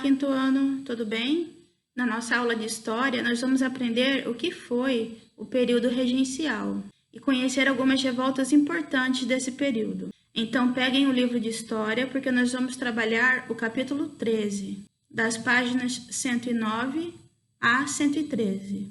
quinto ano, tudo bem? Na nossa aula de História, nós vamos aprender o que foi o período regencial e conhecer algumas revoltas importantes desse período. Então, peguem o livro de História, porque nós vamos trabalhar o capítulo 13, das páginas 109 a 113.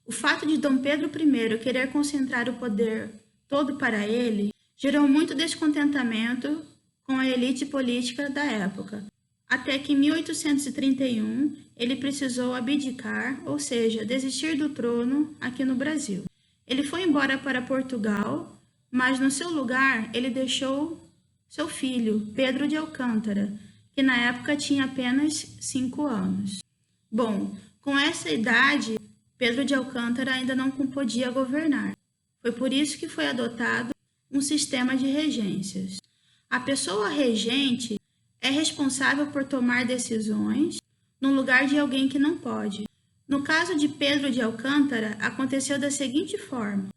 O fato de Dom Pedro I querer concentrar o poder todo para ele gerou muito descontentamento com a elite política da época, até que em 1831 ele precisou abdicar, ou seja, desistir do trono aqui no Brasil. Ele foi embora para Portugal, mas no seu lugar ele deixou seu filho, Pedro de Alcântara, que na época tinha apenas 5 anos. Bom, com essa idade, Pedro de Alcântara ainda não podia governar. Foi por isso que foi adotado um sistema de regências. A pessoa regente é responsável por tomar decisões no lugar de alguém que não pode. No caso de Pedro de Alcântara, aconteceu da seguinte forma.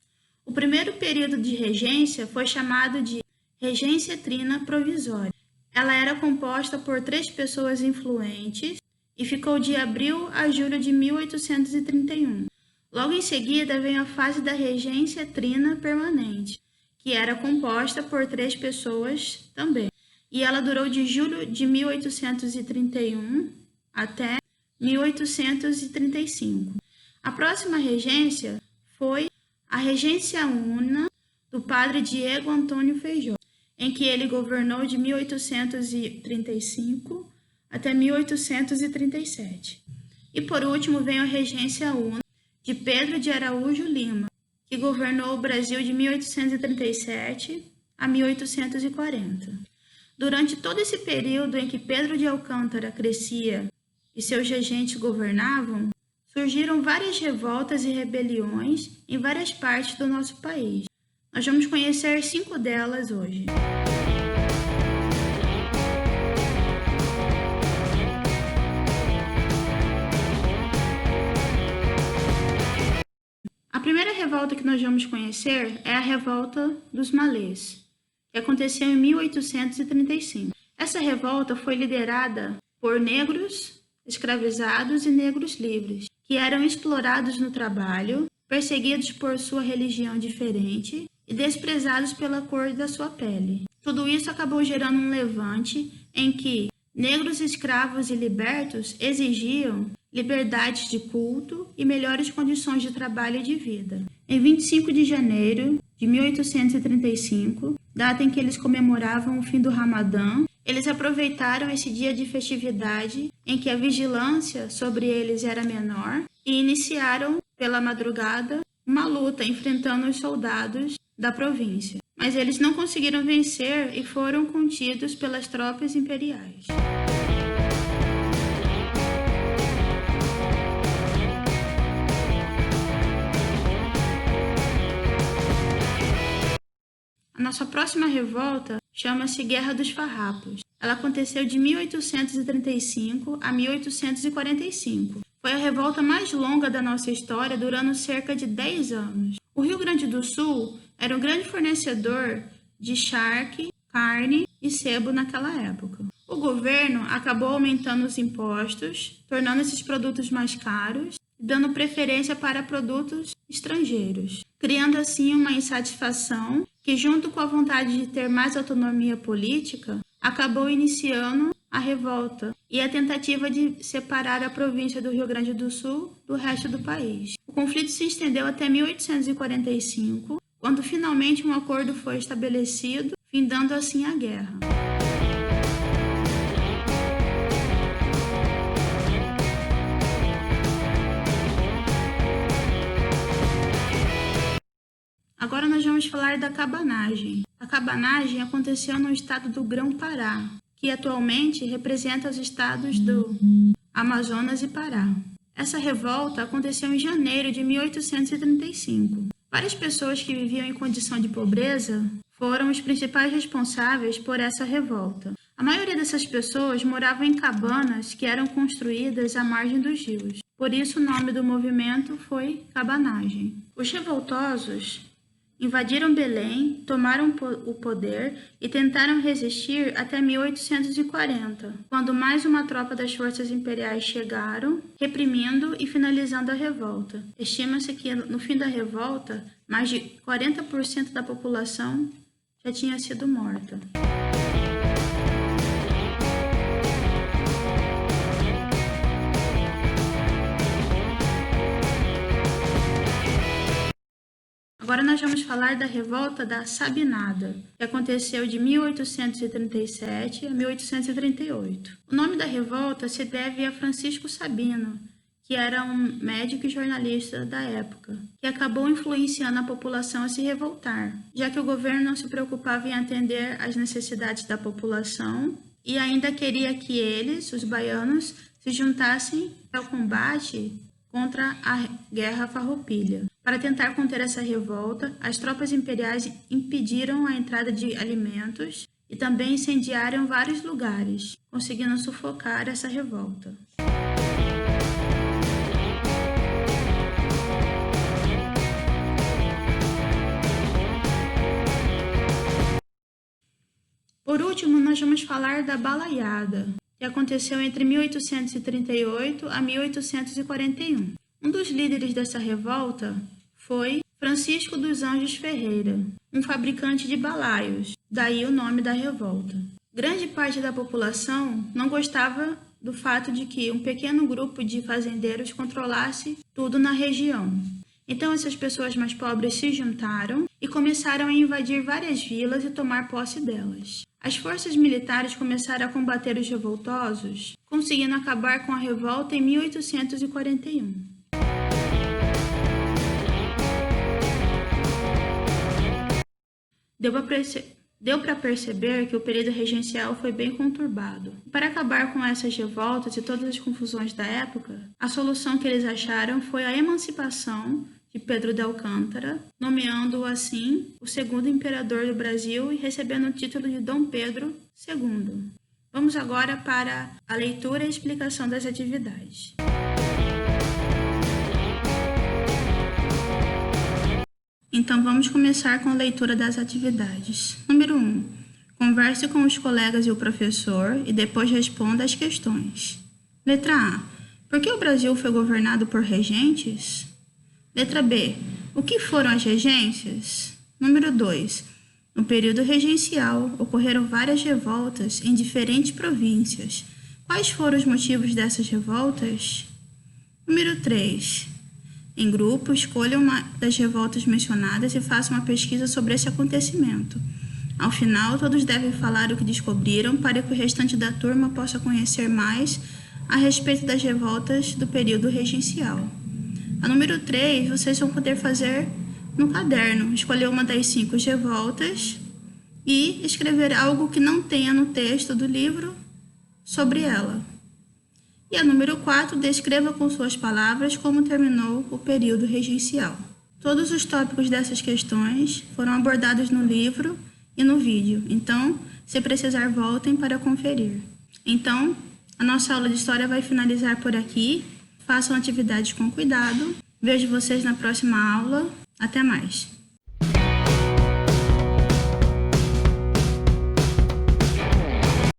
O primeiro período de regência foi chamado de regência trina provisória. Ela era composta por 3 pessoas influentes e ficou de abril a julho de 1831. Logo em seguida veio a fase da regência trina permanente, que era composta por 3 pessoas também. E ela durou de julho de 1831 até 1835. A próxima regência foi a regência una do padre Diego Antônio Feijó, em que ele governou de 1835 até 1837. E por último veio a regência una de Pedro de Araújo Lima, que governou o Brasil de 1837 a 1840. Durante todo esse período em que Pedro de Alcântara crescia e seus regentes governavam, surgiram várias revoltas e rebeliões em várias partes do nosso país. Nós vamos conhecer 5 delas hoje. A primeira revolta que nós vamos conhecer é a revolta dos Malês, que aconteceu em 1835. Essa revolta foi liderada por negros escravizados e negros livres, que eram explorados no trabalho, perseguidos por sua religião diferente e desprezados pela cor da sua pele. Tudo isso acabou gerando um levante em que negros escravos e libertos exigiam liberdades de culto e melhores condições de trabalho e de vida. Em 25 de janeiro de 1835, data em que eles comemoravam o fim do Ramadã, eles aproveitaram esse dia de festividade em que a vigilância sobre eles era menor e iniciaram, pela madrugada, uma luta enfrentando os soldados da província. Mas eles não conseguiram vencer e foram contidos pelas tropas imperiais. A nossa próxima revolta chama-se Guerra dos Farrapos. Ela aconteceu de 1835 a 1845. Foi a revolta mais longa da nossa história, durando cerca de 10 anos. O Rio Grande do Sul era um grande fornecedor de charque, carne e sebo naquela época. O governo acabou aumentando os impostos, tornando esses produtos mais caros e dando preferência para produtos estrangeiros, criando assim uma insatisfação que, junto com a vontade de ter mais autonomia política, acabou iniciando a revolta e a tentativa de separar a província do Rio Grande do Sul do resto do país. O conflito se estendeu até 1845, quando finalmente um acordo foi estabelecido, findando assim a guerra. Agora nós vamos falar da cabanagem. A cabanagem aconteceu no estado do Grão-Pará, que atualmente representa os estados do Amazonas e Pará. Essa revolta aconteceu em janeiro de 1835. Várias pessoas que viviam em condição de pobreza foram os principais responsáveis por essa revolta. A maioria dessas pessoas moravam em cabanas que eram construídas à margem dos rios. Por isso o nome do movimento foi cabanagem. Os revoltosos Invadiram Belém, tomaram o poder e tentaram resistir até 1840, quando mais uma tropa das forças imperiais chegaram, reprimindo e finalizando a revolta. Estima-se que no fim da revolta, mais de 40% da população já tinha sido morta. Agora nós vamos falar da Revolta da Sabinada, que aconteceu de 1837 a 1838. O nome da revolta se deve a Francisco Sabino, que era um médico e jornalista da época, que acabou influenciando a população a se revoltar, já que o governo não se preocupava em atender às necessidades da população e ainda queria que eles, os baianos, se juntassem ao combate contra a Guerra Farroupilha. Para tentar conter essa revolta, as tropas imperiais impediram a entrada de alimentos e também incendiaram vários lugares, conseguindo sufocar essa revolta. Por último, nós vamos falar da Balaiada, que aconteceu entre 1838 a 1841. Um dos líderes dessa revolta foi Francisco dos Anjos Ferreira, um fabricante de balaios, daí o nome da revolta. Grande parte da população não gostava do fato de que um pequeno grupo de fazendeiros controlasse tudo na região. Então essas pessoas mais pobres se juntaram e começaram a invadir várias vilas e tomar posse delas. As forças militares começaram a combater os revoltosos, conseguindo acabar com a revolta em 1841. Deu para perceber que o período regencial foi bem conturbado. Para acabar com essas revoltas e todas as confusões da época, a solução que eles acharam foi a emancipação de Pedro de Alcântara, nomeando-o assim o segundo imperador do Brasil e recebendo o título de Dom Pedro II. Vamos agora para a leitura e explicação das atividades. Então vamos começar com a leitura das atividades. Número 1. Converse com os colegas e o professor e depois responda as questões. Letra A. Por que o Brasil foi governado por regentes? Letra B. O que foram as regências? Número 2. No período regencial, ocorreram várias revoltas em diferentes províncias. Quais foram os motivos dessas revoltas? Número 3. Em grupo, escolham uma das revoltas mencionadas e façam uma pesquisa sobre esse acontecimento. Ao final, todos devem falar o que descobriram para que o restante da turma possa conhecer mais a respeito das revoltas do período regencial. A número 3, vocês vão poder fazer no caderno, escolher uma das 5 revoltas e escrever algo que não tenha no texto do livro sobre ela. E a número 4, descreva com suas palavras como terminou o período regencial. Todos os tópicos dessas questões foram abordados no livro e no vídeo, então, se precisar, voltem para conferir. Então, a nossa aula de história vai finalizar por aqui. Façam atividades com cuidado. Vejo vocês na próxima aula. Até mais!